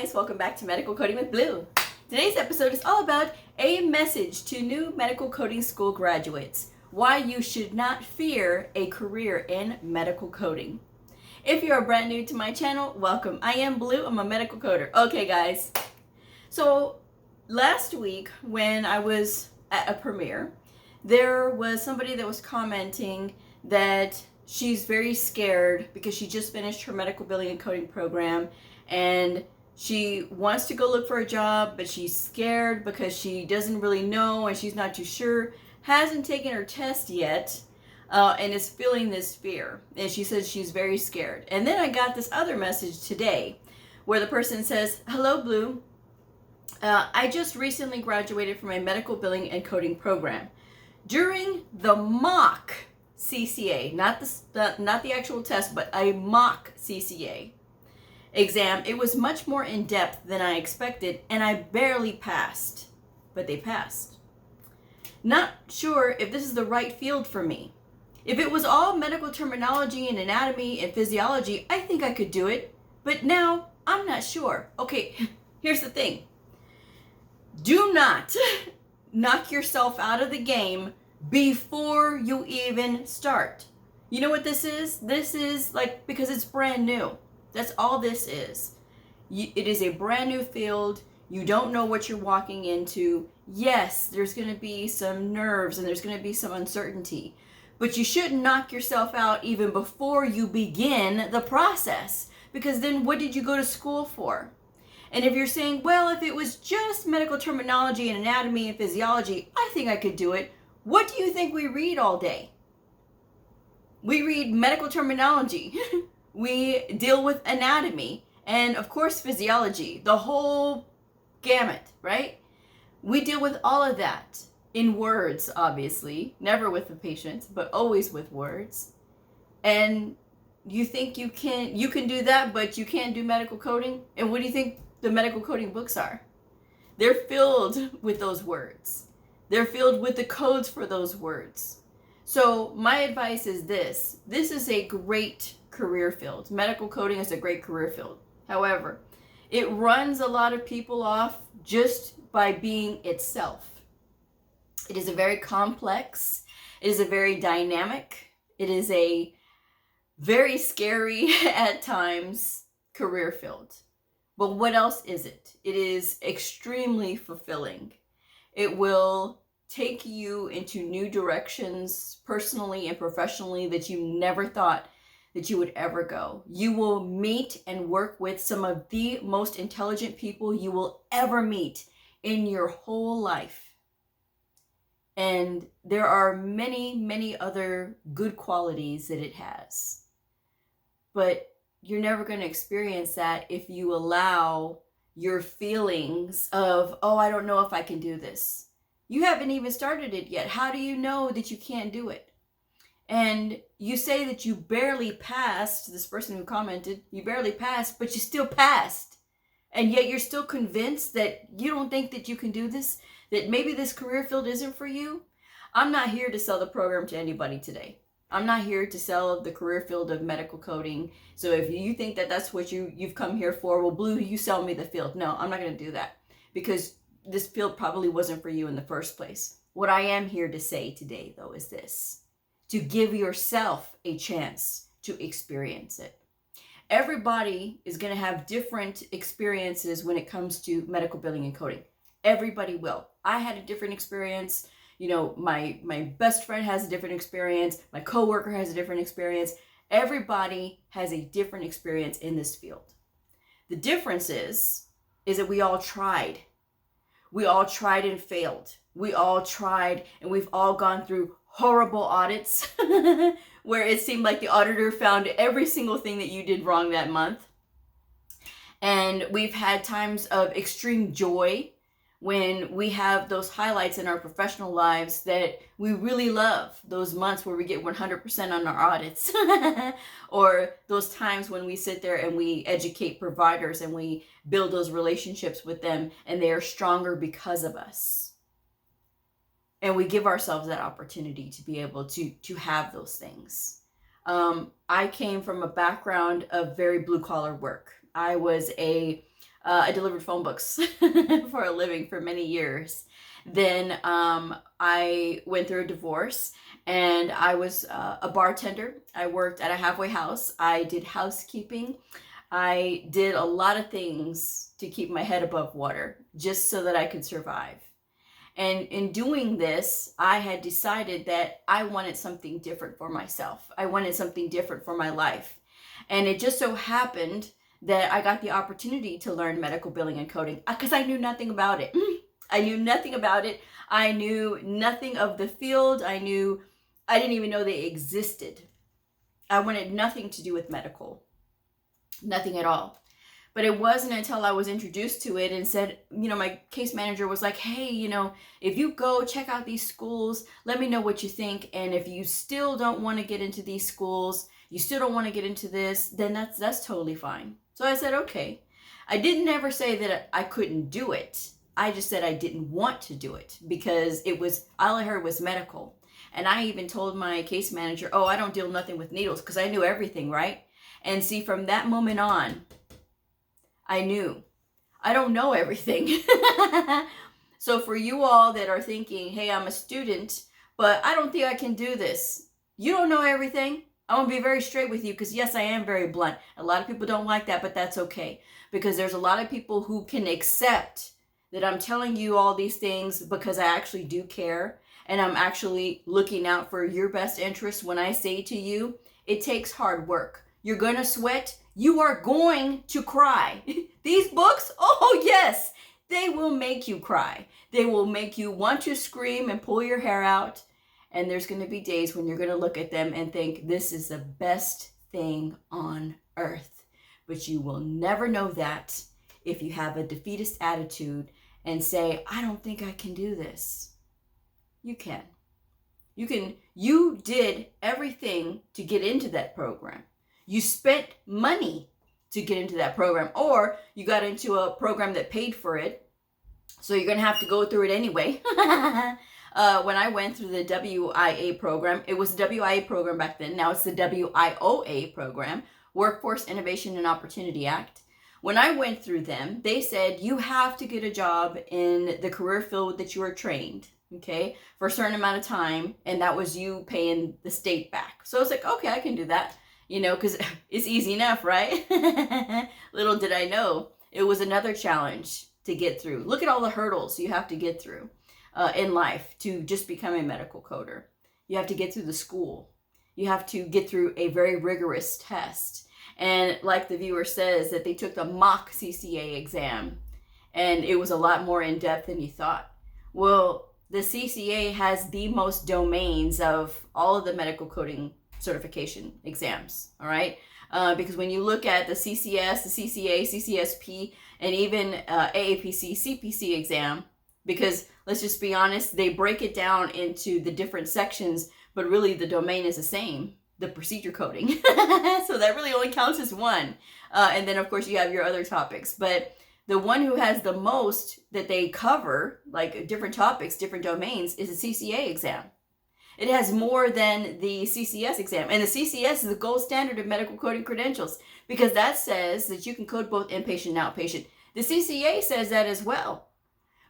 guys, welcome back to Medical Coding with Blue. Today's episode is all about a message to new medical coding school graduates, why you should not fear a career in medical coding. If you are brand new to my channel, welcome. I am Blue, I'm a medical coder. Okay guys, so last week when I was at a premiere, there was somebody that was commenting that she's very scared because she just finished her medical billing and coding program and she wants to go look for a job, but she's scared because she doesn't really know and she's not too sure, hasn't taken her test yet, and is feeling this fear. And she says she's very scared. And then I got this other message today where the person says, "Hello, Blue. I just recently graduated from a medical billing and coding program. During the mock CCA, not the actual test, but a mock CCA exam, it was much more in-depth than I expected, and I barely passed, but they passed. Not sure if this is the right field for me. If it was all medical terminology and anatomy and physiology, I think I could do it, but now I'm not sure." Okay, here's the thing. Do not knock yourself out of the game before you even start. You know what this is? This is like, because it's brand new. That's all this is. It is a brand new field. You don't know what you're walking into. Yes, there's going to be some nerves and there's going to be some uncertainty, but you shouldn't knock yourself out even before you begin the process, because then what did you go to school for? And if you're saying, well, if it was just medical terminology and anatomy and physiology, I think I could do it. What do you think we read all day? We read medical terminology. We deal with anatomy and, of course, physiology, the whole gamut, right? We deal with all of that in words, obviously, never with the patients, but always with words. And you think you can do that, but you can't do medical coding? And what do you think the medical coding books are? They're filled with those words. They're filled with the codes for those words. So my advice is this. This is a great career field. Medical coding is a great career field. However, it runs a lot of people off just by being itself. It is a very complex, it is a very dynamic, it is a very scary at times career field. But what else is it? It is extremely fulfilling. It will take you into new directions personally and professionally that you never thought that you would ever go. You will meet and work with some of the most intelligent people you will ever meet in your whole life. And there are many, many other good qualities that it has. But you're never going to experience that if you allow your feelings of, oh, I don't know if I can do this. You haven't even started it yet. How do you know that you can't do it? And you say that you barely passed, this person who commented, you barely passed, but you still passed. And yet you're still convinced that you don't think that you can do this, that maybe this career field isn't for you. I'm not here to sell the program to anybody today. I'm not here to sell the career field of medical coding. So if you think that that's what you've come here for, well, Blue, you sell me the field. No, I'm not going to do that, because this field probably wasn't for you in the first place. What I am here to say today, though, is this: to give yourself a chance to experience it. Everybody is going to have different experiences when it comes to medical billing and coding. Everybody will. I had a different experience. You know, my best friend has a different experience. My coworker has a different experience. Everybody has a different experience in this field. The difference is that we all tried. We all tried and failed. We all tried, and we've all gone through horrible audits where it seemed like the auditor found every single thing that you did wrong that month. And we've had times of extreme joy when we have those highlights in our professional lives that we really love, those months where we get 100% on our audits, or those times when we sit there and we educate providers and we build those relationships with them and they are stronger because of us. And we give ourselves that opportunity to be able to have those things. I came from a background of very blue collar work. I was a I delivered phone books for a living for many years. Then I went through a divorce, and I was a bartender. I worked at a halfway house. I did housekeeping. I did a lot of things to keep my head above water just so that I could survive. And in doing this, I had decided that I wanted something different for myself. I wanted something different for my life. And it just so happened that I got the opportunity to learn medical billing and coding because I knew nothing about it. I knew nothing about it. I knew nothing of the field. I didn't even know they existed. I wanted nothing to do with medical. Nothing at all. But it wasn't until I was introduced to it and said, my case manager was like, hey, if you go check out these schools, let me know what you think. And if you still don't want to get into these schools, you still don't want to get into this, then that's totally fine. So I said, okay. I didn't ever say that I couldn't do it. I just said I didn't want to do it because all I heard was medical. And I even told my case manager, I don't deal nothing with needles because I knew everything, right? And see, from that moment on, I knew I don't know everything. So for you all that are thinking, hey, I'm a student, but I don't think I can do this. You don't know everything. I want to be very straight with you because yes, I am very blunt. A lot of people don't like that, but that's okay. Because there's a lot of people who can accept that I'm telling you all these things because I actually do care. And I'm actually looking out for your best interest when I say to you, it takes hard work. You're going to sweat. You are going to cry. These books, oh yes, they will make you cry. They will make you want to scream and pull your hair out. And there's going to be days when you're going to look at them and think, this is the best thing on earth. But you will never know that if you have a defeatist attitude and say, I don't think I can do this. You can. You did everything to get into that program. You spent money to get into that program, or you got into a program that paid for it. So you're going to have to go through it anyway. When I went through the WIA program, it was the WIA program back then. Now it's the WIOA program, Workforce Innovation and Opportunity Act. When I went through them, they said you have to get a job in the career field that you are trained, okay, for a certain amount of time. And that was you paying the state back. So I was like, okay, I can do that. Because it's easy enough, right? Little did I know, it was another challenge to get through. Look at all the hurdles you have to get through in life to just become a medical coder. You have to get through the school. You have to get through a very rigorous test. And like the viewer says, that they took the mock Cca exam, and it was a lot more in depth than you thought. Well, the Cca has the most domains of all of the medical coding certification exams, all right? Because when you look at the CCS, the Cca, CCSP, and even AAPC, CPC exam, because let's just be honest, they break it down into the different sections, but really the domain is the same, the procedure coding. So that really only counts as one. And then of course you have your other topics, but the one who has the most that they cover, like different topics, different domains, is the Cca exam. It has more than the CCS exam. And the CCS is the gold standard of medical coding credentials because that says that you can code both inpatient and outpatient. The CCA says that as well.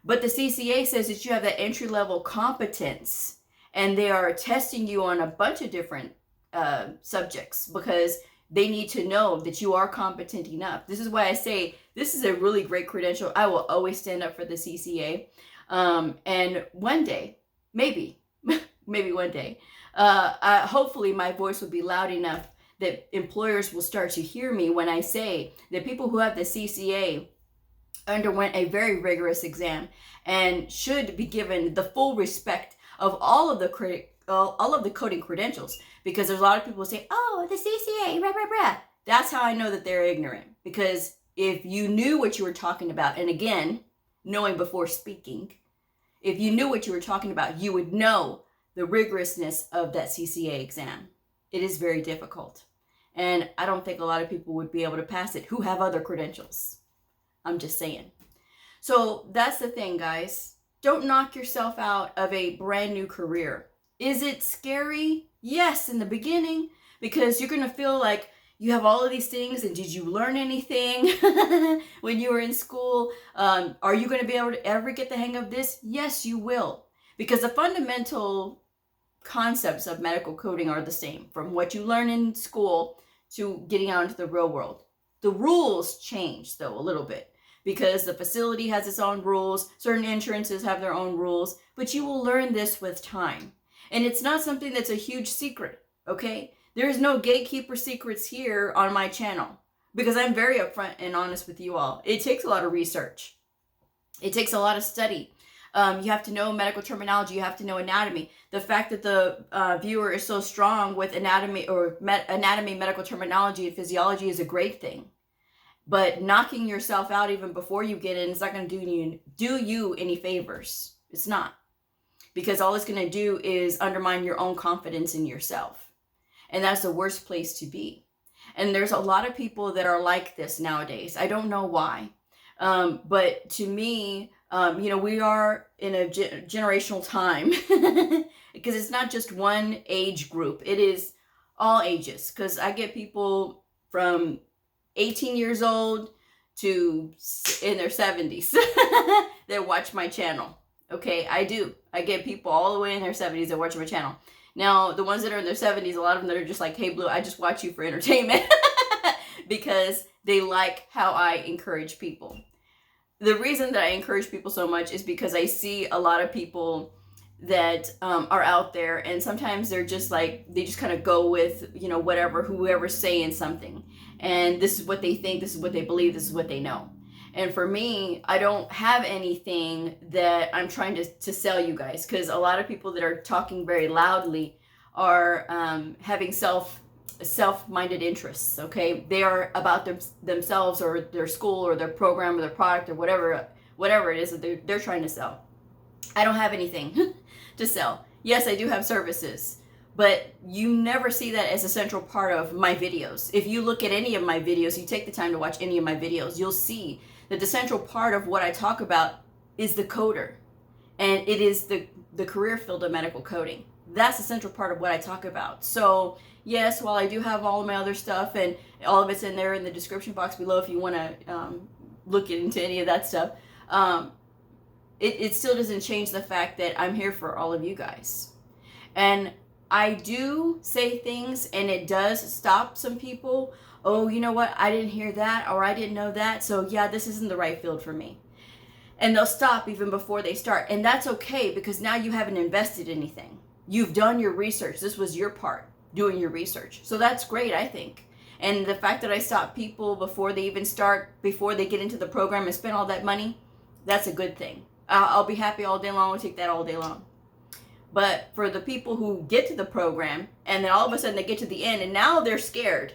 But the CCA says that you have that entry-level competence, and they are testing you on a bunch of different subjects because they need to know that you are competent enough. This is why I say this is a really great credential. I will always stand up for the CCA. And one day, maybe one day, hopefully my voice will be loud enough that employers will start to hear me when I say that people who have the CCA underwent a very rigorous exam and should be given the full respect of all of the coding credentials, because there's a lot of people who say, oh, the CCA, rah, rah, rah. That's how I know that they're ignorant, because if you knew what you were talking about, and again, knowing before speaking, if you knew what you were talking about, you would know the rigorousness of that CCA exam. It is very difficult. And I don't think a lot of people would be able to pass it who have other credentials. I'm just saying. So that's the thing, guys. Don't knock yourself out of a brand new career. Is it scary? Yes, in the beginning, because you're going to feel like you have all of these things, and did you learn anything when you were in school? Are you going to be able to ever get the hang of this? Yes, you will. Because the fundamental concepts of medical coding are the same, from what you learn in school to getting out into the real world. The rules change, though, a little bit, because the facility has its own rules, certain insurances have their own rules, but you will learn this with time. And it's not something that's a huge secret, okay? There is no gatekeeper secrets here on my channel, because I'm very upfront and honest with you all. It takes a lot of research. It takes a lot of study. You have to know medical terminology. You have to know anatomy. The fact that the viewer is so strong with anatomy or anatomy, medical terminology, and physiology is a great thing. But knocking yourself out even before you get in is not going to do you any favors. It's not. Because all it's going to do is undermine your own confidence in yourself. And that's the worst place to be. And there's a lot of people that are like this nowadays. I don't know why. But to me, we are in a generational time. Because it's not just one age group. It is all ages. Because I get people from 18 years old to in their 70s that watch my channel. Okay, I do. I get people all the way in their 70s that watch my channel. Now, the ones that are in their 70s, a lot of them that are just like, hey, Blue, I just watch you for entertainment. Because they like how I encourage people. The reason that I encourage people so much is because I see a lot of people that are out there, and sometimes they're just like, they just kind of go with, whoever's saying something. And this is what they think, this is what they believe, this is what they know. And for me, I don't have anything that I'm trying to sell you guys, because a lot of people that are talking very loudly are having self-minded interests, okay? They are about themselves or their school or their program or their product or whatever it is that they're trying to sell. I don't have anything to sell. Yes, I do have services, but you never see that as a central part of my videos. If you look at any of my videos, you take the time to watch any of my videos, you'll see that the central part of what I talk about is the coder. And it is the career field of medical coding. That's the central part of what I talk about. So yes, while I do have all of my other stuff, and all of it's in there in the description box below if you want to look into any of that stuff, it still doesn't change the fact that I'm here for all of you guys. And I do say things, and it does stop some people. Oh, you know what? I didn't hear that, or I didn't know that. So yeah, this isn't the right field for me. And they'll stop even before they start. And that's okay, because now you haven't invested anything. You've done your research. This was your part, doing your research. So that's great, I think. And the fact that I stop people before they even start, before they get into the program and spend all that money, that's a good thing. I'll be happy all day long. I'll take that all day long. But for the people who get to the program, and then all of a sudden they get to the end, and now they're scared.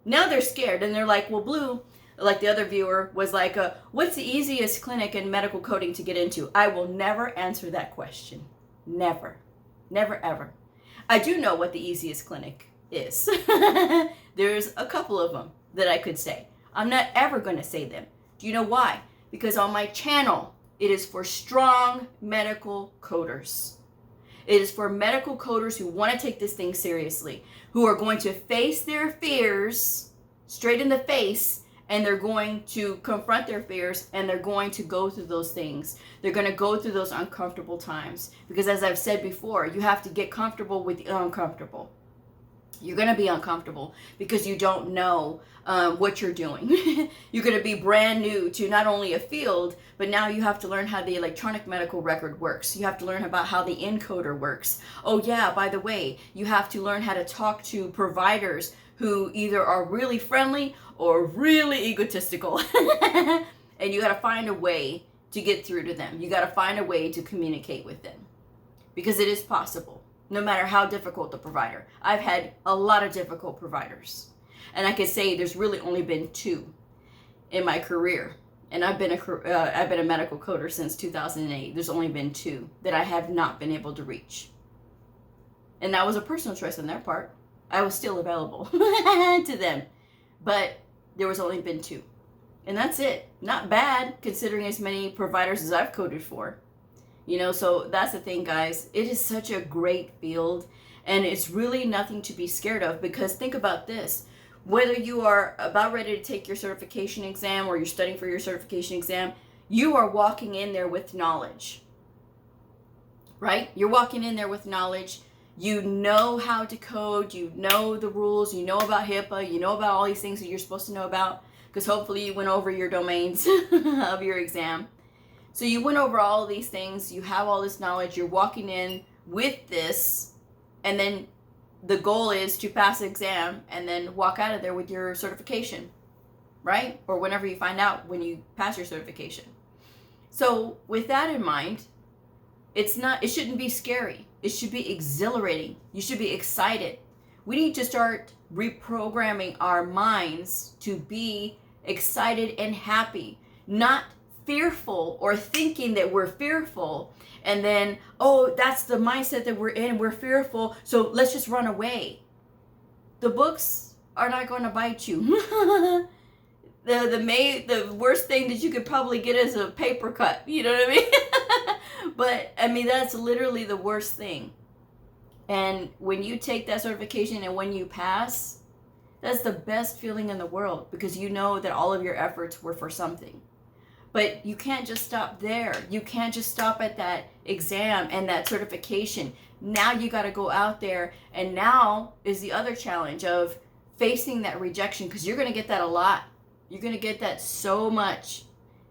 Now they're scared, and they're like, well, Blue, like the other viewer was like, what's the easiest clinic in medical coding to get into? I will never answer that question. Never. Never, ever. I do know what the easiest clinic is. There's a couple of them that I could say. I'm not ever going to say them. Do you know why? Because on my channel, it is for strong medical coders. It is for medical coders who want to take this thing seriously, who are going to face their fears straight in the face, and they're going to confront their fears, and they're going to go through those things. They're going to go through those uncomfortable times. Because as I've said before, you have to get comfortable with the uncomfortable. You're going to be uncomfortable because you don't know what you're doing. You're going to be brand new to not only a field, but now you have to learn how the electronic medical record works. You have to learn about how the encoder works. Oh yeah, by the way, you have to learn how to talk to providers who either are really friendly or really egotistical. And you got to find a way to get through to them. You got to find a way to communicate with them. Because it is possible. No matter how difficult the provider. I've had a lot of difficult providers. And I can say there's really only been 2 in my career. And I've been a medical coder since 2008. There's only been 2 that I have not been able to reach. And that was a personal choice on their part. I was still available to them. But there was only been 2. And that's it. Not bad considering as many providers as I've coded for. So that's the thing, guys. It is such a great field, and it's really nothing to be scared of, because think about this. Whether you are about ready to take your certification exam or you're studying for your certification exam, you are walking in there with knowledge, right? You're walking in there with knowledge. You know how to code, you know the rules, you know about HIPAA, you know about all these things that you're supposed to know about, because hopefully you went over your domains of your exam. So you went over all of these things, you have all this knowledge, you're walking in with this, and then the goal is to pass the exam and then walk out of there with your certification, right? Or whenever you find out when you pass your certification. So with that in mind, it shouldn't be scary. It should be exhilarating. You should be excited. We need to start reprogramming our minds to be excited and happy, not fearful or thinking that we're fearful and then, oh, that's the mindset that we're in, we're fearful, so let's just run away. The books are not going to bite you. The worst thing that you could probably get is a paper cut, you know what I mean? But I mean, that's literally the worst thing. And when you take that certification and when you pass, that's the best feeling in the world, because you know that all of your efforts were for something. But you can't just stop there. You can't just stop at that exam and that certification. Now you got to go out there, and now is the other challenge of facing that rejection, because you're going to get that a lot. You're going to get that so much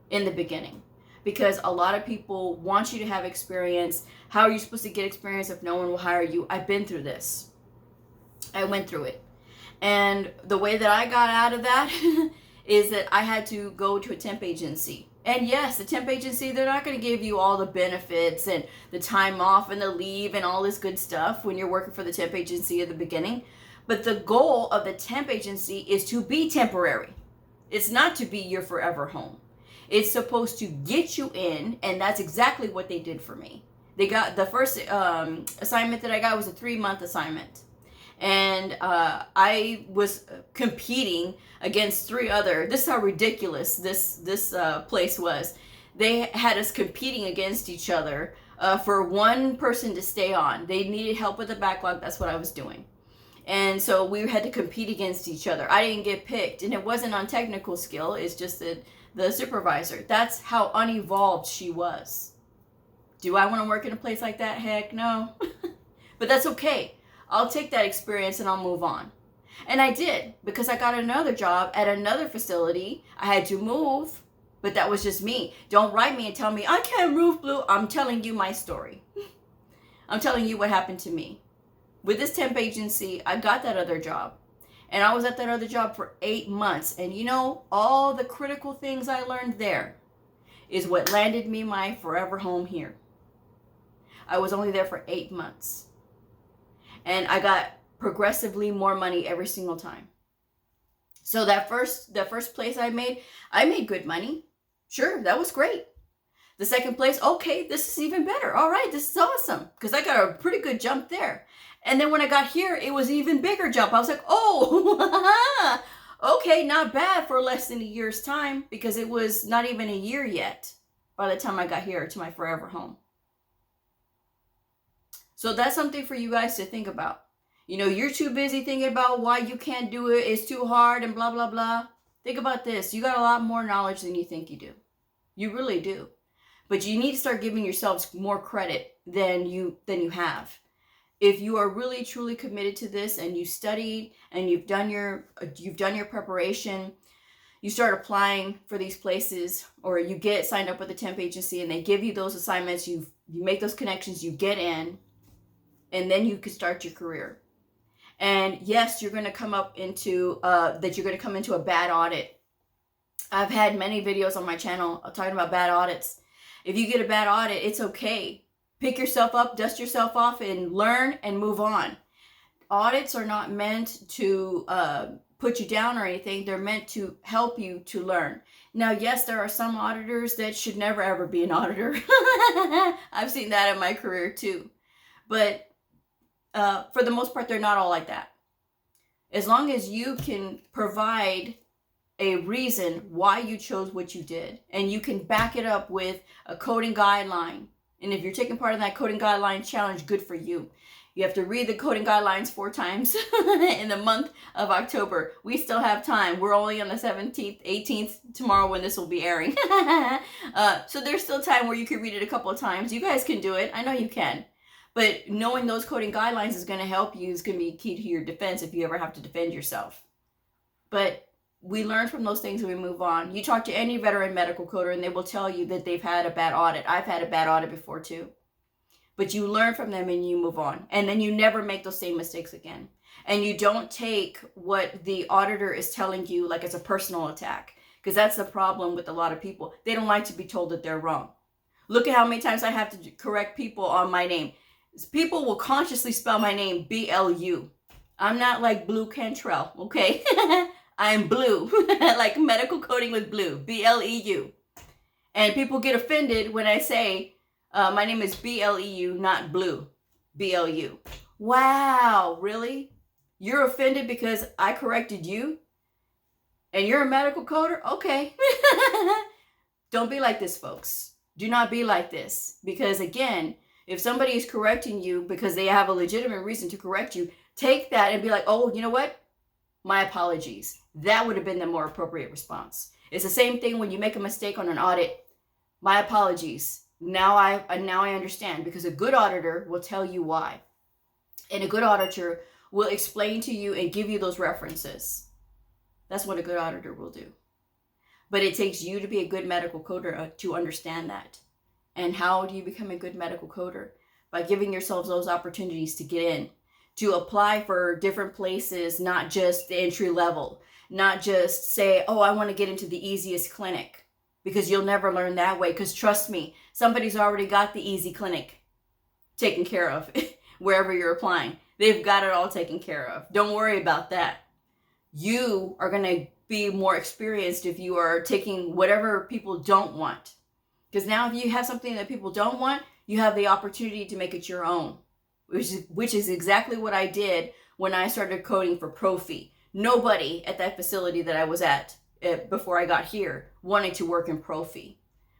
in the beginning, because a lot of people want you to have experience. How are you supposed to get experience if no one will hire you? I've been through this. I went through it. And the way that I got out of that is that I had to go to a temp agency. And yes, the temp agency, they're not going to give you all the benefits and the time off and the leave and all this good stuff when you're working for the temp agency at the beginning. But the goal of the temp agency is to be temporary. It's not to be your forever home. It's supposed to get you in, and that's exactly what they did for me. They got the first assignment that I got was a 3-month assignment. And I was competing against 3 other. This is how ridiculous this place was. They had us competing against each other for one person to stay on. They needed help with the backlog. That's what I was doing. And so we had to compete against each other. I didn't get picked, and it wasn't on technical skill. It's just that the supervisor. That's how unevolved she was. Do I want to work in a place like that? Heck no. But that's okay. I'll take that experience and I'll move on. And I did, because I got another job at another facility. I had to move, but that was just me. Don't write me and tell me, I can't move, Blue. I'm telling you my story. I'm telling you what happened to me. With this temp agency, I got that other job. And I was at that other job for 8 months. And you know, all the critical things I learned there is what landed me my forever home here. I was only there for 8 months. And I got progressively more money every single time. So the first place I made good money. Sure, that was great. The second place, okay, this is even better. All right, this is awesome, because I got a pretty good jump there. And then when I got here, it was an even bigger jump. I was like, oh, okay, not bad for less than a year's time, because it was not even a year yet by the time I got here to my forever home. So that's something for you guys to think about. You know, you're too busy thinking about why you can't do it, it's too hard and blah, blah, blah. Think about this. You got a lot more knowledge than you think you do. You really do. But you need to start giving yourselves more credit than you have. If you are really truly committed to this and you studied and you've done your preparation, you start applying for these places, or you get signed up with a temp agency and they give you those assignments, you make those connections, you get in, and then you can start your career. And yes, you're going to come into a bad audit. I've had many videos on my channel talking about bad audits. If you get a bad audit, it's okay. Pick yourself up, dust yourself off, and learn and move on. Audits are not meant to put you down or anything. They're meant to help you to learn. Now, yes, there are some auditors that should never ever be an auditor. I've seen that in my career too. But for the most part, they're not all like that. As long as you can provide a reason why you chose what you did, and you can back it up with a coding guideline. And if you're taking part in that coding guideline challenge, good for you. You have to read the coding guidelines 4 times in the month of October. We still have time. We're only on the 17th, 18th tomorrow when this will be airing. So there's still time where you can read it a couple of times. You guys can do it. I know you can. But knowing those coding guidelines is going to help you. It's going to be key to your defense if you ever have to defend yourself. But we learn from those things and we move on. You talk to any veteran medical coder and they will tell you that they've had a bad audit. I've had a bad audit before too. But you learn from them and you move on. And then you never make those same mistakes again. And you don't take what the auditor is telling you like it's a personal attack. Because that's the problem with a lot of people. They don't like to be told that they're wrong. Look at how many times I have to correct people on my name. People will consciously spell my name B-L-U. I'm not like Bleu Cantrell, okay? I'm Bleu, like medical coding with Bleu, B-L-E-U. And people get offended when I say, my name is B-L-E-U, not Bleu, B-L-U. Wow, really? You're offended because I corrected you? And you're a medical coder? Okay. Don't be like this, folks. Do not be like this. Because again, if somebody is correcting you because they have a legitimate reason to correct you, take that and be like, oh, you know what? My apologies. That would have been the more appropriate response. It's the same thing when you make a mistake on an audit. My apologies. Now I understand, because a good auditor will tell you why. And a good auditor will explain to you and give you those references. That's what a good auditor will do. But it takes you to be a good medical coder to understand that. And how do you become a good medical coder? By giving yourselves those opportunities to get in, to apply for different places, not just the entry level, not just say, oh, I want to get into the easiest clinic, because you'll never learn that way. Because trust me, somebody's already got the easy clinic taken care of wherever you're applying. They've got it all taken care of. Don't worry about that. You are going to be more experienced if you are taking whatever people don't want. Because now if you have something that people don't want, you have the opportunity to make it your own, which is exactly what I did when I started coding for Profi. Nobody at that facility that I was at before I got here wanted to work in Profi.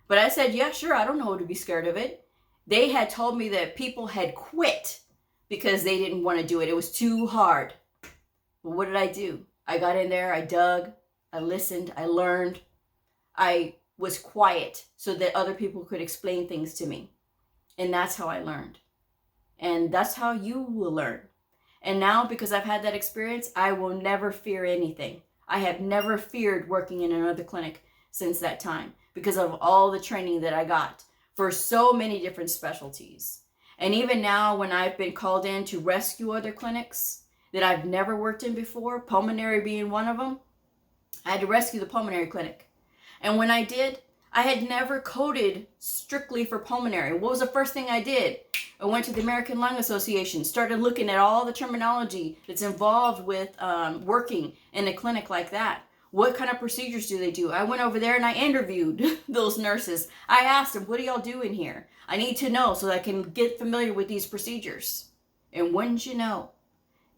But I said, yeah, sure, I don't know to be scared of it. They had told me that people had quit because they didn't want to do it. It was too hard. But what did I do? I got in there, I dug, I listened, I learned. I was quiet so that other people could explain things to me. And that's how I learned. And that's how you will learn. And now, because I've had that experience, I will never fear anything. I have never feared working in another clinic since that time, because of all the training that I got for so many different specialties. And even now, when I've been called in to rescue other clinics that I've never worked in before, pulmonary being one of them, I had to rescue the pulmonary clinic. And when I did, I had never coded strictly for pulmonary. What was the first thing I did? I went to the American Lung Association, started looking at all the terminology that's involved with working in a clinic like that. What kind of procedures do they do? I went over there and I interviewed those nurses. I asked them, what do y'all do in here? I need to know so that I can get familiar with these procedures. And wouldn't you know,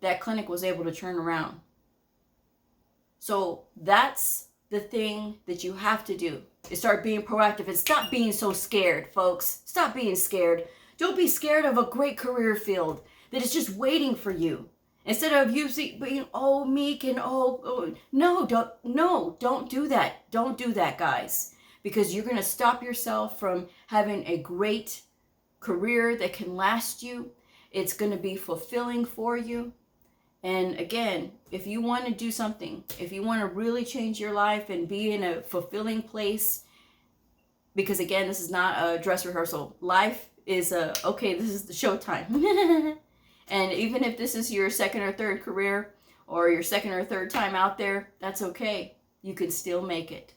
that clinic was able to turn around. So that's the thing that you have to do, is start being proactive and stop being so scared, folks. Stop being scared. Don't be scared of a great career field that is just waiting for you. Instead of you being oh meek and no, don't do that. Don't do that, guys, because you're going to stop yourself from having a great career that can last you. It's going to be fulfilling for you. And again, if you want to do something, if you want to really change your life and be in a fulfilling place, because again, this is not a dress rehearsal. Life is okay, this is the showtime. And even if this is your second or third career or your second or third time out there, that's okay. You can still make it.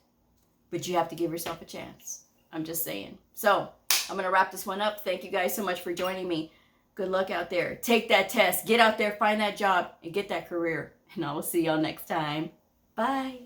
But you have to give yourself a chance. I'm just saying. So I'm going to wrap this one up. Thank you guys so much for joining me. Good luck out there. Take that test. Get out there, find that job, and get that career. And I will see y'all next time. Bye.